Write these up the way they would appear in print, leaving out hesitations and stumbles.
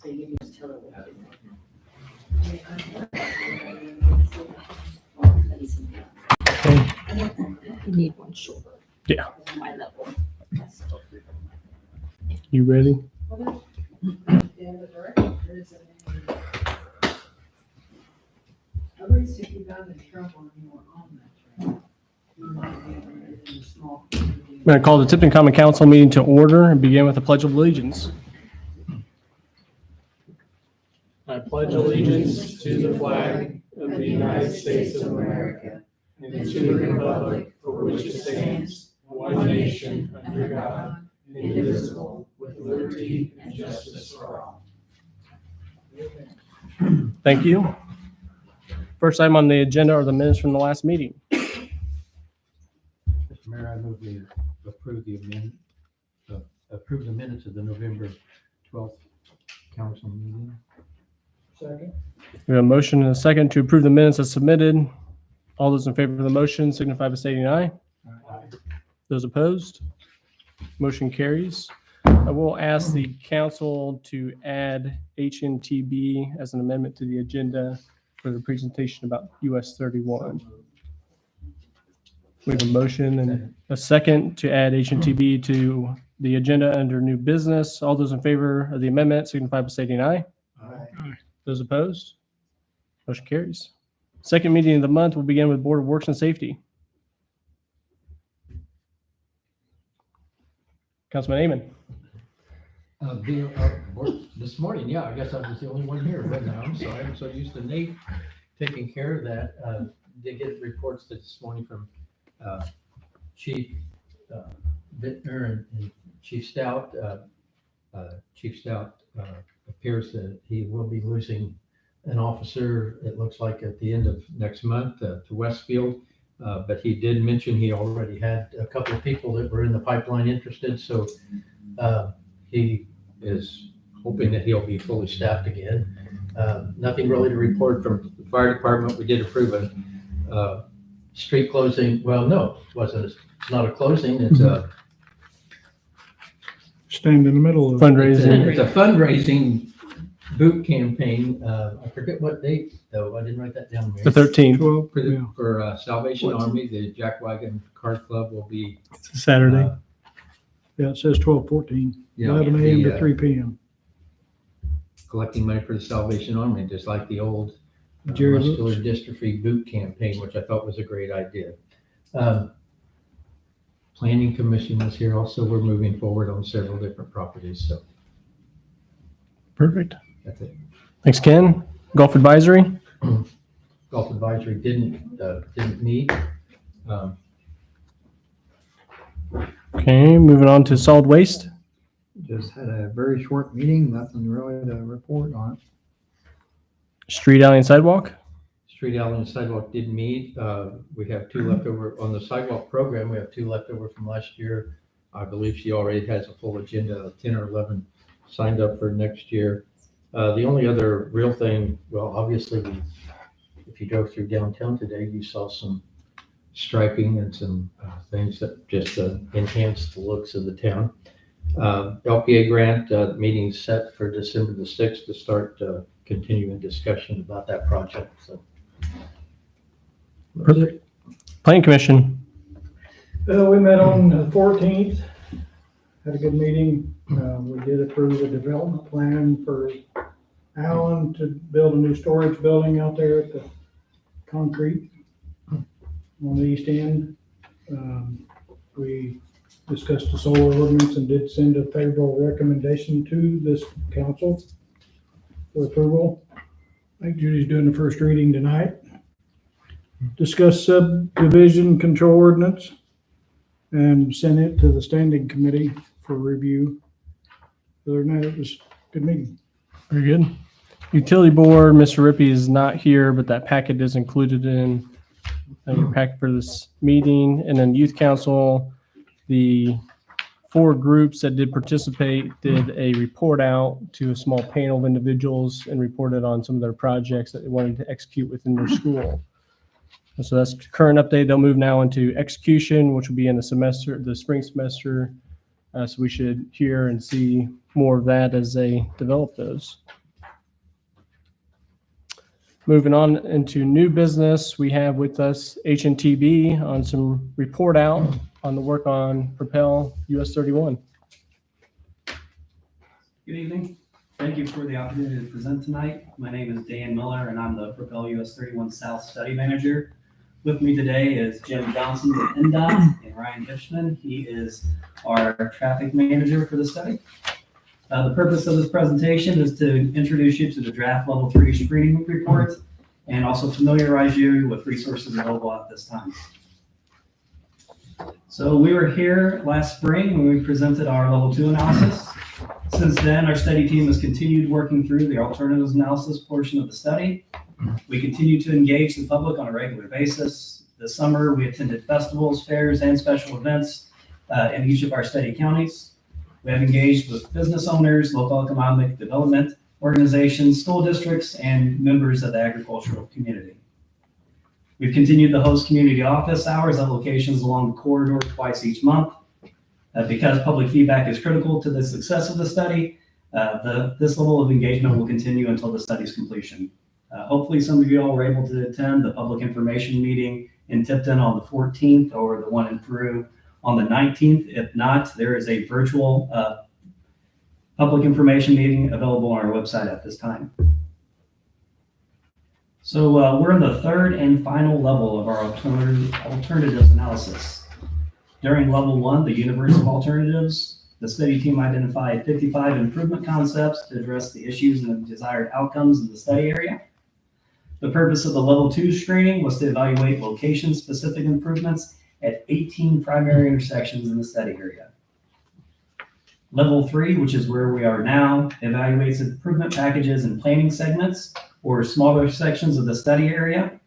So you can just tell her what to do. You need one shorter. Yeah. My level. You ready? At least if you got in trouble and you were on that train, you might be able to get in a small community. I'm going to call the Tipton Common Council meeting to order and begin with the Pledge of Allegiance. I pledge allegiance to the flag of the United States of America and to the republic for which it stands, one nation, under God, indivisible, with liberty and justice for all. Thank you. First item on the agenda are the minutes from the last meeting. Mr. Mayor, I move we approve the minutes of the November 12th council meeting. Second. We have a motion and a second to approve the minutes as submitted. All those in favor of the motion signify by stating aye. Those opposed? Motion carries. I will ask the council to add HNTB as an amendment to the agenda for the presentation about US 31. We have a motion and a second to add HNTB to the agenda under new business. All those in favor of the amendment signify by stating aye. Those opposed? Motion carries. Second meeting of the month will begin with Board of Works and Safety. Councilman Amon. This morning, yeah, I guess I was the only one here, but now I'm sorry. I'm so used to Nate taking care of that. Did get reports this morning from Chief Bittner and Chief Stout. Chief Stout appears that he will be losing an officer, it looks like at the end of next month to Westfield. But he did mention he already had a couple of people that were in the pipeline interested. So he is hoping that he'll be fully staffed again. Nothing really to report from the fire department. We did approve a street closing. Well, no, it wasn't. It's not a closing. It's a Stand in the middle of Fundraising. It's a fundraising boot campaign. I forget what date though. I didn't write that down. The 13th, 12, For, yeah. for Salvation Army, the Jack Wagon Card Club will be Saturday. Yeah, it says 12:14, you know, 11 a.m. the, to 3 p.m. collecting money for the Salvation Army, just like the old Jerry muscular Lewis. dystrophy boot campaign, which I thought was a great idea. Planning Commission was here also. We're moving forward on several different properties, so Perfect. that's it. Thanks, Ken. Golf Advisory. Golf Advisory didn't meet. Okay, moving on to Solid Waste. Just had a very short meeting, nothing really to report on. Street, Alley, and Sidewalk. Street, Alley, and Sidewalk did meet. We have two left over on the sidewalk program. We have two left over from last year. I believe she already has a full agenda of 10 or 11 signed up for next year. The only other real thing, well, obviously, if you drove through downtown today, you saw some striping and some things that just enhanced the looks of the town. LPA grant meeting set for December the 6th to start continuing discussion about that project. So. Perfect. Planning Commission. We met on the 14th, had a good meeting. We did approve a development plan for Allen to build a new storage building out there at the concrete on the east end. We discussed the solar ordinance and did send a favorable recommendation to this council for approval. I think Judy's doing the first reading tonight. Discuss subdivision control ordinance and send it to the standing committee for review. Other than that, it was a good meeting. Very good. Utility Board, Mr. Rippey is not here, but that packet is included in your packet for this meeting. And then Youth Council, the 4 groups that did participate did a report out to a small panel of individuals and reported on some of their projects that they wanted to execute within their school. And so that's the current update. They'll move now into execution, which will be in the spring semester. So we should hear and see more of that as they develop those. Moving on into new business, we have with us HNTB on some report out on the work on Propel US 31. Good evening. Thank you for the opportunity to present tonight. My name is Dan Miller, and I'm the Propel US 31 South Study Manager. With me today is Jim Johnson with NDOT and Ryan Hipschman. He is our traffic manager for the study. The purpose of this presentation is to introduce you to the draft level 3 screening report and also familiarize you with resources available at this time. So we were here last spring when we presented our level 2 analysis. Since then, our study team has continued working through the alternatives analysis portion of the study. We continue to engage the public on a regular basis. This summer, we attended festivals, fairs, and special events in each of our study counties. We have engaged with business owners, local economic development organizations, school districts, and members of the agricultural community. We've continued to host community office hours at locations along the corridor twice each month. Because public feedback is critical to the success of the study, this level of engagement will continue until the study's completion. Hopefully some of you all were able to attend the public information meeting in Tipton on the 14th or the one in Peru on the 19th. If not, there is a virtual public information meeting available on our website at this time. So we're in the third and final level of our alternatives analysis. During level 1, the universe of alternatives, the study team identified 55 improvement concepts to address the issues and desired outcomes in the study area. The purpose of the level 2 screening was to evaluate location-specific improvements at 18 primary intersections in the study area. Level 3, which is where we are now, evaluates improvement packages in planning segments or smaller sections of the study area.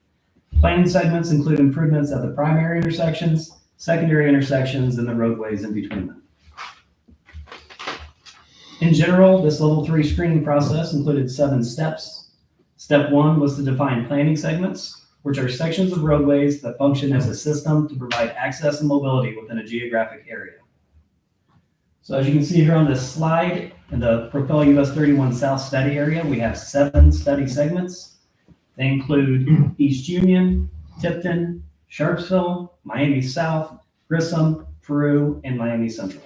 Planning segments include improvements at the primary intersections, secondary intersections, and the roadways in between them. In general, this level 3 screening process included 7 steps. Step 1 was to define planning segments, which are sections of roadways that function as a system to provide access and mobility within a geographic area. So as you can see here on this slide, in the Propel US 31 South study area, we have 7 study segments. They include East Union, Tipton, Sharpsville, Miami South, Grissom, Peru, and Miami Central.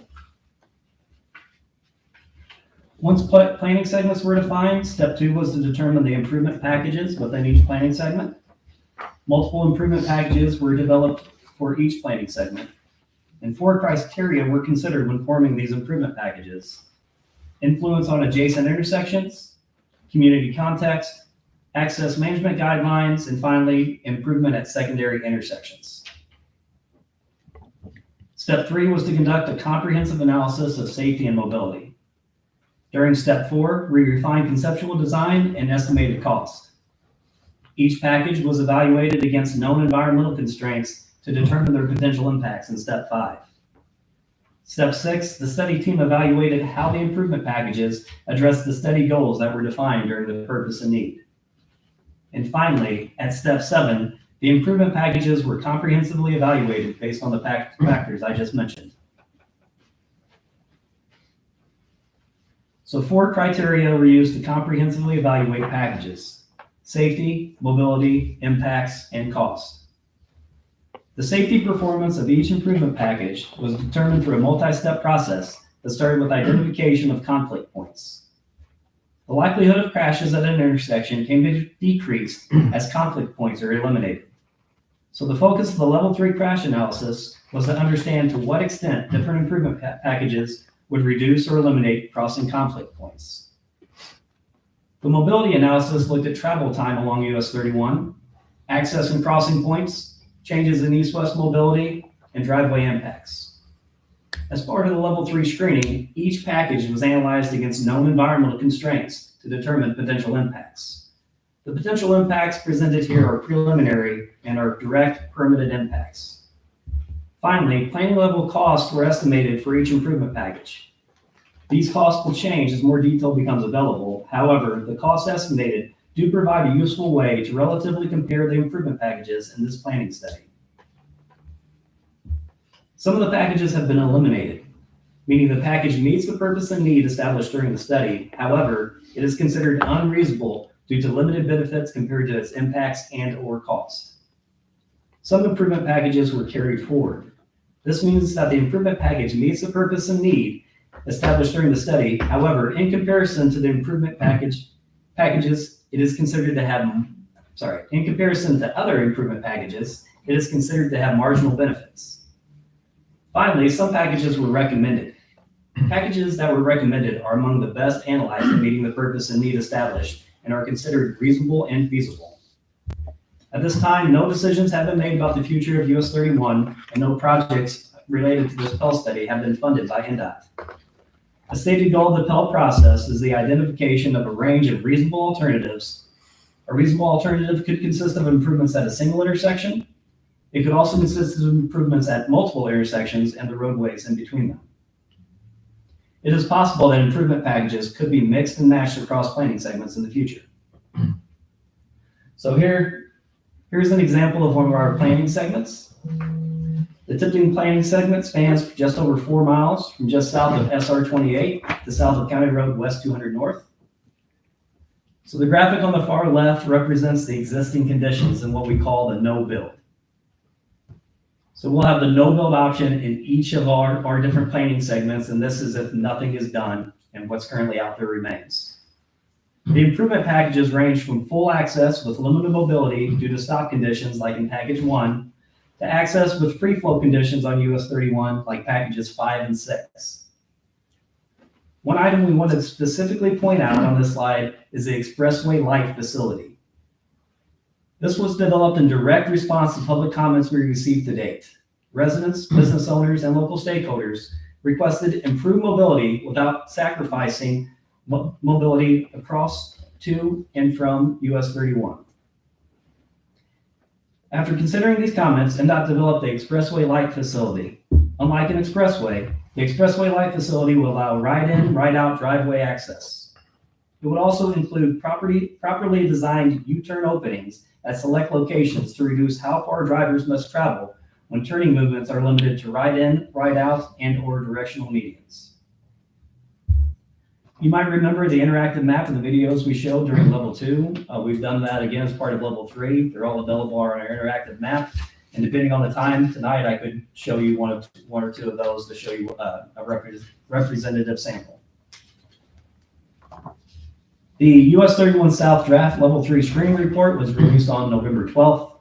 Once planning segments were defined, step 2 was to determine the improvement packages within each planning segment. Multiple improvement packages were developed for each planning segment, and 4 criteria were considered when forming these improvement packages: influence on adjacent intersections, community context, access management guidelines, and finally, improvement at secondary intersections. Step 3 was to conduct a comprehensive analysis of safety and mobility. During step 4, we refined conceptual design and estimated cost. Each package was evaluated against known environmental constraints to determine their potential impacts in step 5. Step 6, the study team evaluated how the improvement packages addressed the study goals that were defined during the purpose and need. And finally, at step 7, the improvement packages were comprehensively evaluated based on the factors I just mentioned. So 4 criteria were used to comprehensively evaluate packages: safety, mobility, impacts, and cost. The safety performance of each improvement package was determined through a multi-step process that started with identification of conflict points. The likelihood of crashes at an intersection can be decreased as conflict points are eliminated. So the focus of the level 3 crash analysis was to understand to what extent different improvement packages would reduce or eliminate crossing conflict points. The mobility analysis looked at travel time along US 31, access and crossing points, changes in east-west mobility, and driveway impacts. As part of the level 3 screening, each package was analyzed against known environmental constraints to determine potential impacts. The potential impacts presented here are preliminary and are direct permitted impacts. Finally, planning level costs were estimated for each improvement package. These costs will change as more detail becomes available. However, the costs estimated do provide a useful way to relatively compare the improvement packages in this planning study. Some of the packages have been eliminated, meaning the package meets the purpose and need established during the study. However, it is considered unreasonable due to limited benefits compared to its impacts and/or costs. Some improvement packages were carried forward. This means that the improvement package meets the purpose and need established during the study. However, in comparison to the improvement packages, it is considered to have, in comparison to other improvement packages, it is considered to have marginal benefits. Finally, some packages were recommended. Packages that were recommended are among the best analyzed in meeting the purpose and need established and are considered reasonable and feasible. At this time, no decisions have been made about the future of US 31 and no projects related to this Pell study have been funded by NDOT. A stated goal of the Pell process is the identification of a range of reasonable alternatives. A reasonable alternative could consist of improvements at a single intersection. It could also consist of improvements at multiple intersections and the roadways in between them. It is possible that improvement packages could be mixed and matched across planning segments in the future. So here's an example of one of our planning segments. The Tipton planning segment spans just over 4 miles from just south of SR 28 to south of County Road West 200 North. So the graphic on the far left represents the existing conditions in what we call the no build. So we'll have the no build option in each of our different planning segments, and this is if nothing is done and what's currently out there remains. The improvement packages range from full access with limited mobility due to stop conditions like in package 1 to access with free flow conditions on US 31 like packages 5 and 6. One item we want to specifically point out on this slide is the Expressway Light facility. This was developed in direct response to public comments we received to date. Residents, business owners, and local stakeholders requested improved mobility without sacrificing mobility across to and from US 31. After considering these comments, NDOT developed the Expressway Light facility. Unlike an expressway, the Expressway Light facility will allow ride-in, ride-out driveway access. It would also include properly designed U-turn openings at select locations to reduce how far drivers must travel when turning movements are limited to ride-in, ride-out, and/or directional medians. You might remember the interactive map and the videos we showed during level 2. We've done that again as part of level 3. They're all available on our interactive map. And depending on the time tonight, I could show you one or two of those to show you a representative sample. The US 31 South Draft Level 3 Screening Report was released on November 12th.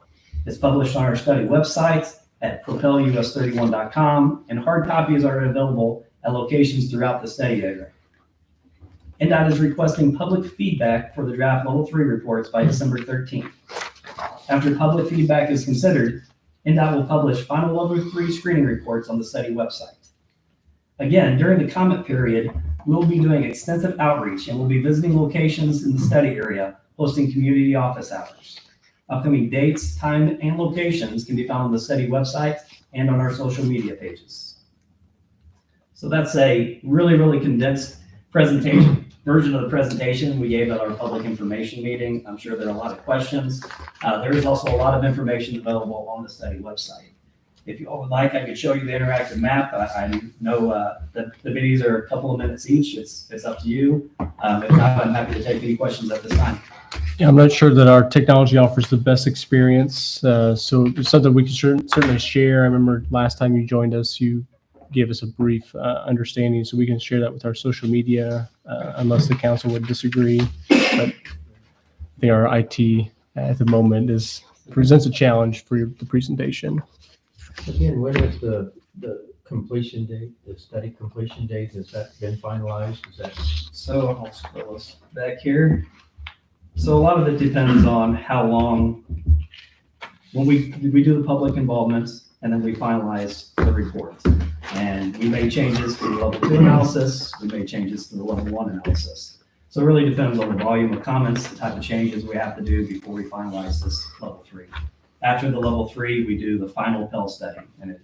It's published on our study website at propelus31.com, and hard copies are available at locations throughout the study area. NDOT is requesting public feedback for the draft Level 3 reports by December 13th. After public feedback is considered, NDOT will publish final Level 3 screening reports on the study website. Again, during the comment period, we'll be doing extensive outreach and we'll be visiting locations in the study area, hosting community office hours. Upcoming dates, time, and locations can be found on the study website and on our social media pages. So that's a really, really condensed version of the presentation we gave at our public information meeting. I'm sure there are a lot of questions. There is also a lot of information available on the study website. If you all would like, I could show you the interactive map. I know that the videos are a couple of minutes each. It's up to you. If not, I'm happy to take any questions at this time. Yeah, I'm not sure that our technology offers the best experience. So it's something we can certainly share. I remember last time you joined us, you gave us a brief understanding, so we can share that with our social media unless the council would disagree. But I think our IT at the moment presents a challenge for the presentation. Again, when is the completion date, the study completion date? Has that been finalized? Is that? So I'll scroll us back here. So a lot of it depends on how long, when we do the public involvement and then we finalize the report. And we made changes to the level 2 analysis. We made changes to the level 1 analysis. So it really depends on the volume of comments, the type of changes we have to do before we finalize this level 3. After the level 3, we do the final Pell study, and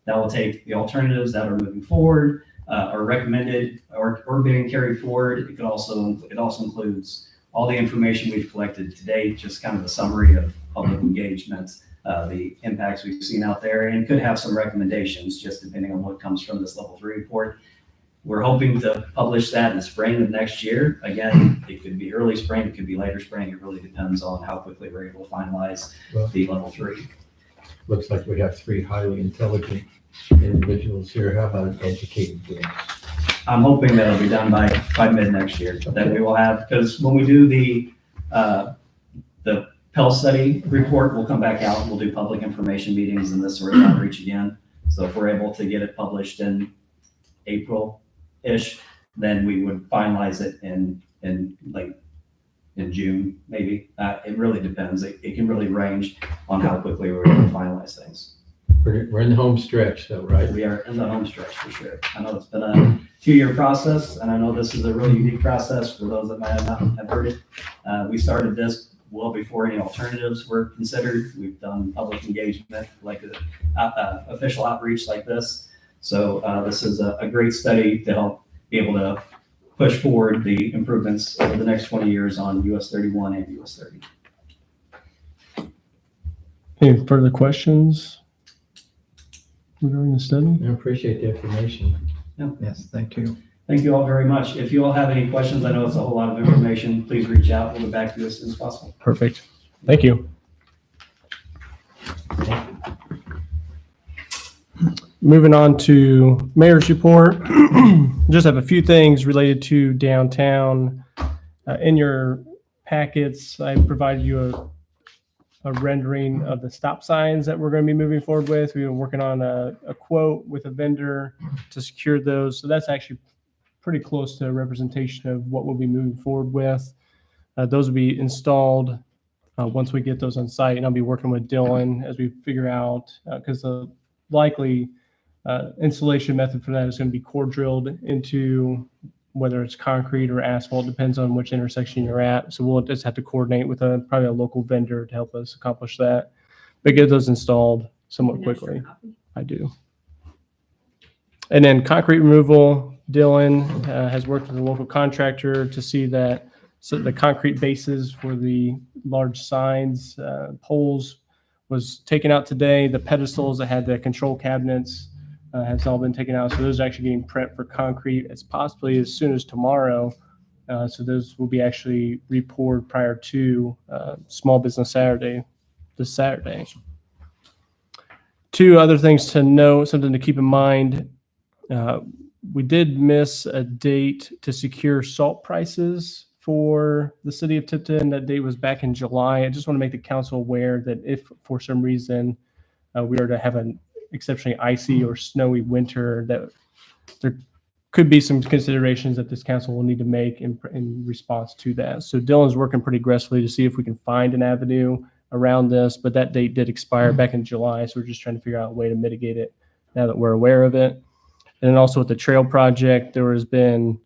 that will take the alternatives that are moving forward, are recommended, or being carried forward. It also includes all the information we've collected to date, just kind of a summary of public engagement, the impacts we've seen out there, and could have some recommendations, just depending on what comes from this level 3 report. We're hoping to publish that in the spring of next year. Again, it could be early spring, it could be later spring. It really depends on how quickly we're able to finalize the level 3. Looks like we have 3 highly intelligent individuals here. How about educating them? I'm hoping that'll be done by mid next year, that we will have, because when we do the Pell study report, we'll come back out and we'll do public information meetings and this sort of outreach again. So if we're able to get it published in April-ish, then we would finalize it in June, maybe. It really depends. It can really range on how quickly we're able to finalize things. We're in the home stretch though, right? We are in the home stretch for sure. I know it's been a 2-year process, and I know this is a really unique process for those that might not have heard it. We started this well before any alternatives were considered. We've done public engagement, like official outreach like this. So this is a great study to help be able to push forward the improvements over the next 20 years on US 31 and US 30. Any further questions regarding the study? I appreciate the information. Yes, thank you. Thank you all very much. If you all have any questions, I know it's a whole lot of information, please reach out. We'll get back to you as soon as possible. Perfect. Thank you. Moving on to mayor's report. Just have a few things related to downtown. In your packets, I provided you a rendering of the stop signs that we're going to be moving forward with. We've been working on a quote with a vendor to secure those. So that's actually pretty close to a representation of what we'll be moving forward with. Those will be installed once we get those on site, and I'll be working with Dylan as we figure out, because the likely installation method for that is going to be core drilled into whether it's concrete or asphalt, depends on which intersection you're at. So we'll just have to coordinate with probably a local vendor to help us accomplish that, but get those installed somewhat An extra quickly. copy. I do. And then concrete removal, Dylan has worked with a local contractor to see that the concrete bases for the large signs, poles was taken out today. The pedestals that had the control cabinets has all been taken out. So those are actually getting prepped for concrete. It's possibly as soon as tomorrow. So those will be actually repoured prior to Small Business Saturday, this Saturday. Two other things to note, something to keep in mind. We did miss a date to secure salt prices for the city of Tipton. That date was back in July. I just want to make the council aware that if for some reason we are to have an exceptionally icy or snowy winter, that there could be some considerations that this council will need to make in response to that. So Dylan's working pretty aggressively to see if we can find an avenue around this, but that date did expire back in July. So we're just trying to figure out a way to mitigate it now that we're aware of it. And then also with the trail project, there has been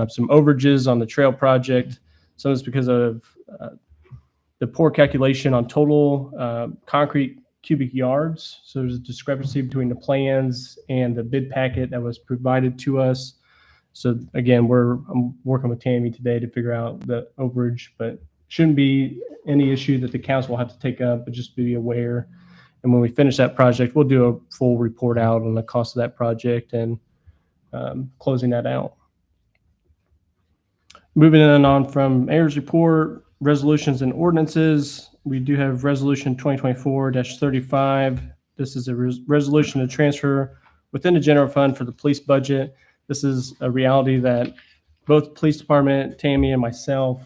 some overages on the trail project. Some is because of the poor calculation on total concrete cubic yards. So there's a discrepancy between the plans and the bid packet that was provided to us. So again, I'm working with Tammy today to figure out the overage, but shouldn't be any issue that the council will have to take up, but just be aware. And when we finish that project, we'll do a full report out on the cost of that project and closing that out. Moving on from mayor's report, resolutions and ordinances. We do have resolution 2024-35. This is a resolution to transfer within the general fund for the police budget. This is a reality that both police department, Tammy and myself,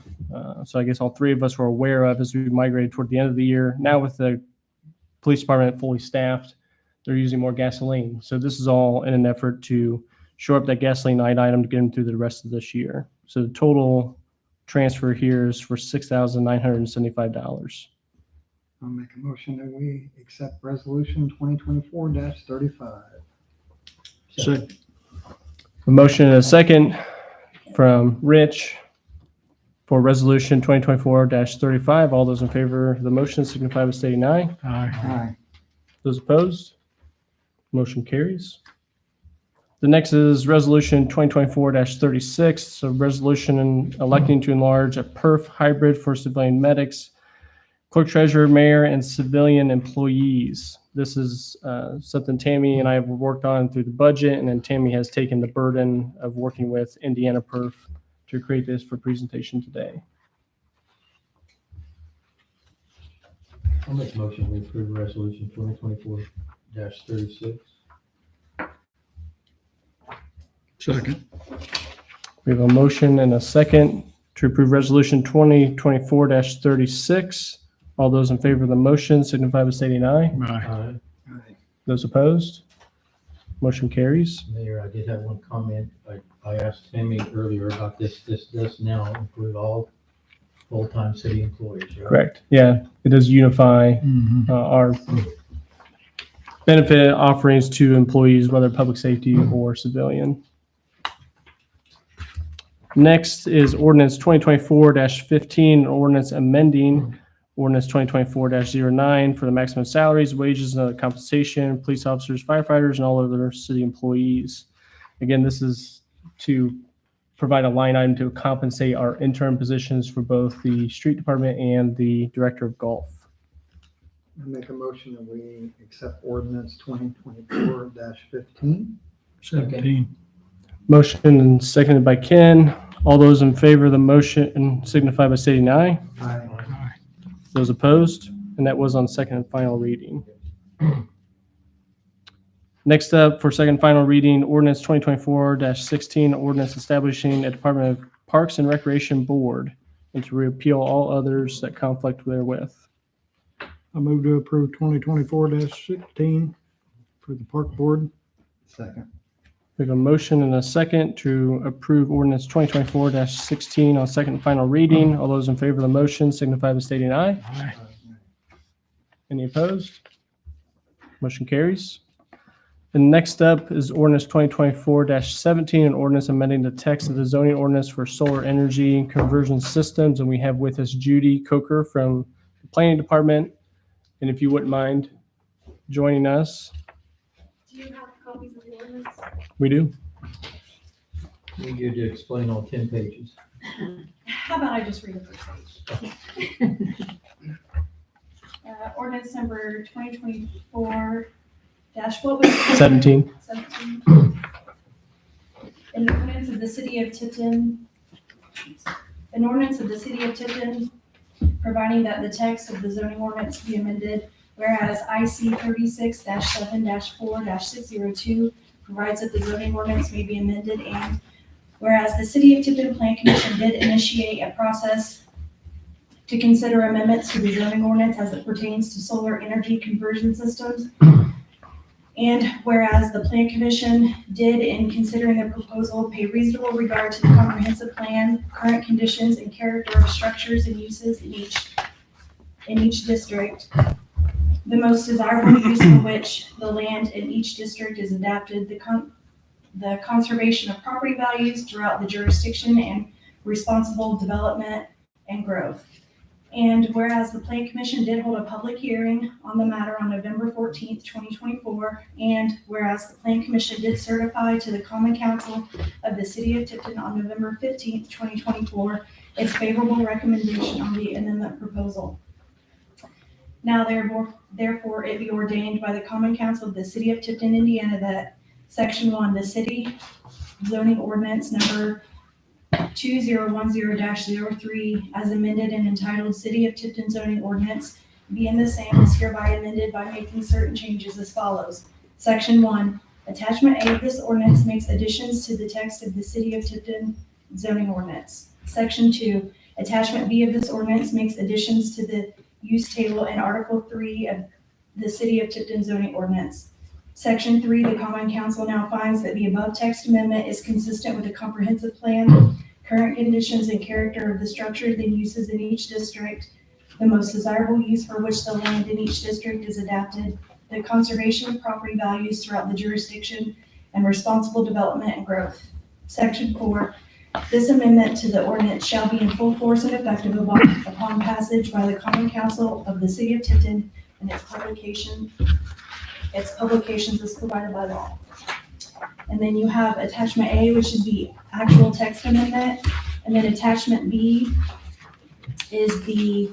so I guess all three of us were aware of as we migrated toward the end of the year. Now with the police department fully staffed, they're using more gasoline. So this is all in an effort to shore up that gasoline line item to get them through the rest of this year. So the total transfer here is for $6,975. I'll make a motion that we accept resolution 2024-35. So a motion and a second from Rich for resolution 2024-35. All those in favor of the motion signify by stating aye. Aye. Those opposed? Motion carries. The next is resolution 2024-36. So resolution electing to enlarge a PERF hybrid for civilian medics. clerk treasurer, mayor, and civilian employees. This is something Tammy and I have worked on through the budget, and then Tammy has taken the burden of working with Indiana Perf to create this for presentation today. I'll make a motion we approve resolution 2024-36. Second. We have a motion and a second to approve resolution 2024-36. All those in favor of the motion signify by stating aye. Aye. Those opposed? Motion carries. Mayor, I did have one comment. I asked Tammy earlier about this. This does now include all full-time city employees, right? Correct. Yeah, it does unify our benefit offerings to employees, whether public safety or civilian. Next is ordinance 2024-15, ordinance amending ordinance 2024-09 for the maximum salaries, wages, and other compensation, police officers, firefighters, and all other city employees. Again, this is to provide a line item to compensate our interim positions for both the street department and the director of golf. I make a motion that we accept ordinance 2024-15. 17. Motion and seconded by Ken. All those in favor of the motion signify by stating aye. Aye. Those opposed? And that was on second and final reading. Next up for second and final reading, ordinance 2024-16, ordinance establishing a Department of Parks and Recreation Board and to repeal all others that conflict therewith. I move to approve 2024-16 for the park board. Second. We have a motion and a second to approve ordinance 2024-16 on second and final reading. All those in favor of the motion signify by stating aye. Any opposed? Motion carries. And next up is ordinance 2024-17, an ordinance amending the text of the zoning ordinance for solar energy conversion systems. And we have with us Judy Coker from the planning department. And if you wouldn't mind joining us, Do you have copies of the ordinance? we do. We need you to explain all 10 pages. How about I just read the first page? Ordinance number 2024 what was it? 17. 17. An ordinance of the city of Tipton. An ordinance of the city of Tipton providing that the text of the zoning ordinance be amended, whereas IC 36-7-4-602 provides that the zoning ordinance may be amended, and whereas the City of Tipton Plan Commission did initiate a process to consider amendments to the zoning ordinance as it pertains to solar energy conversion systems, and whereas the Plan Commission did, in considering the proposal, pay reasonable regard to the comprehensive plan, current conditions, and character of structures and uses in each district, the most desirable use for which the land in each district is adapted, the conservation of property values throughout the jurisdiction, and responsible development and growth. And whereas the Plan Commission did hold a public hearing on the matter on November 14th, 2024, and whereas the Plan Commission did certify to the Common Council of the City of Tipton on November 15th, 2024, its favorable recommendation on the amendment proposal. Now therefore it be ordained by the Common Council of the City of Tipton, Indiana, that Section 1, the city zoning ordinance number 2010-03, as amended and entitled City of Tipton Zoning Ordinance, being the same, is hereby amended by making certain changes as follows. Section 1, Attachment A of this ordinance makes additions to the text of the City of Tipton Zoning Ordinance. Section 2, Attachment B of this ordinance makes additions to the use table in Article 3 of the City of Tipton Zoning Ordinance. Section 3, the Common Council now finds that the above text amendment is consistent with the comprehensive plan, current conditions, and character of the structures and uses in each district, the most desirable use for which the land in each district is adapted, the conservation of property values throughout the jurisdiction, and responsible development and growth. Section 4, this amendment to the ordinance shall be in full force and effective upon passage by the Common Council of the City of Tipton, and its publications as provided by law. And then you have attachment A, which is the actual text amendment, and then attachment B is the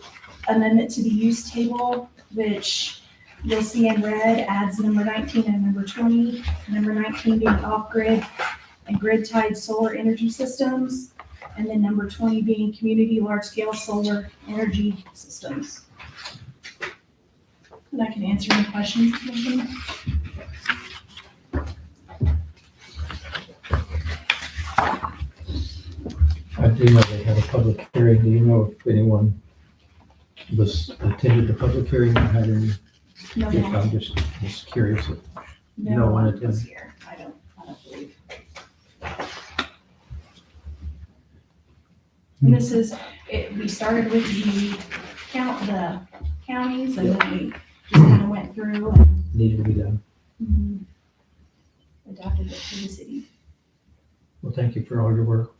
amendment to the use table, which you'll see in red adds number 19 and number 20. Number 19 being off-grid and grid-tied solar energy systems, and then number 20 being community large-scale solar energy systems. And I can answer any questions. if you have any. I do know they had a public hearing. Do you know if anyone attended the public hearing or had any? No, I'm just curious. no one one attended. was here. I don't believe. And this is, we started with the counties, and then we just kind of went through and Needed to be done. adapted it to the city. Well, thank you for all your work.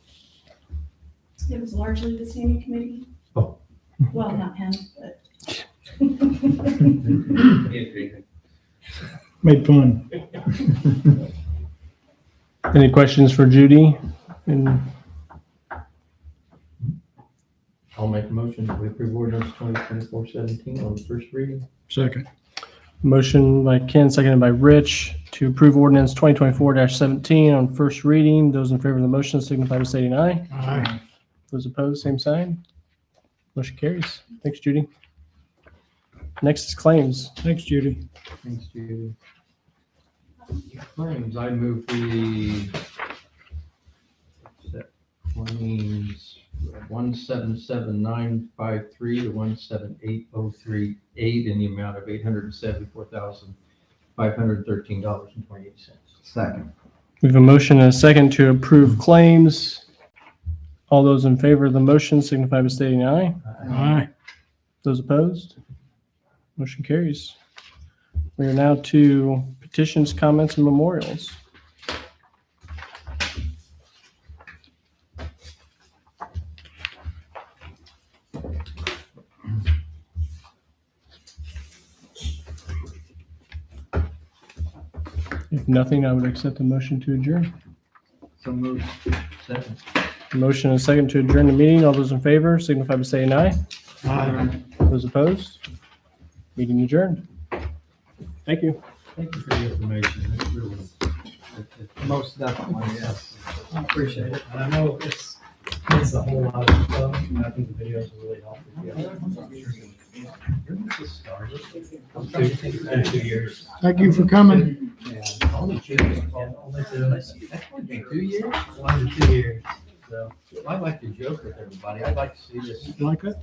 It was largely the standing committee. Oh. Well, not him, but. Made fun. Any questions for Judy? And I'll make a motion that we approve ordinance 2024-17 on the first reading. Second. motion by Ken, seconded by Rich, to approve ordinance 2024-17 on first reading. Those in favor of the motion signify by stating aye. Aye. Those opposed, same sign. Motion carries. Thanks, Judy. Next is claims. Thanks, Judy. Thanks, Judy. Claims, I move the accept claims 177,953 to 178,038 in the amount of $874,513.28. Second. We have a motion and a second to approve claims. All those in favor of the motion signify by stating aye. Aye. Those opposed? Motion carries. We are now to petitions, comments, and memorials. If nothing, I would accept the motion to adjourn. So moved. Second. Motion and a second to adjourn the meeting. All those in favor signify by saying aye. Aye. Those opposed? Meeting adjourned. Thank you. Thank you for the information. That's really, Most definitely, yes. I appreciate it. And I know it's a whole lot of stuff, and I think the videos will really help. When did this start? 2 years. Thank you for coming. Yeah. Only 2 years. Only That's only been 2 years? 1 to 2 years. So. I like to joke with everybody. I'd like to see this Like it?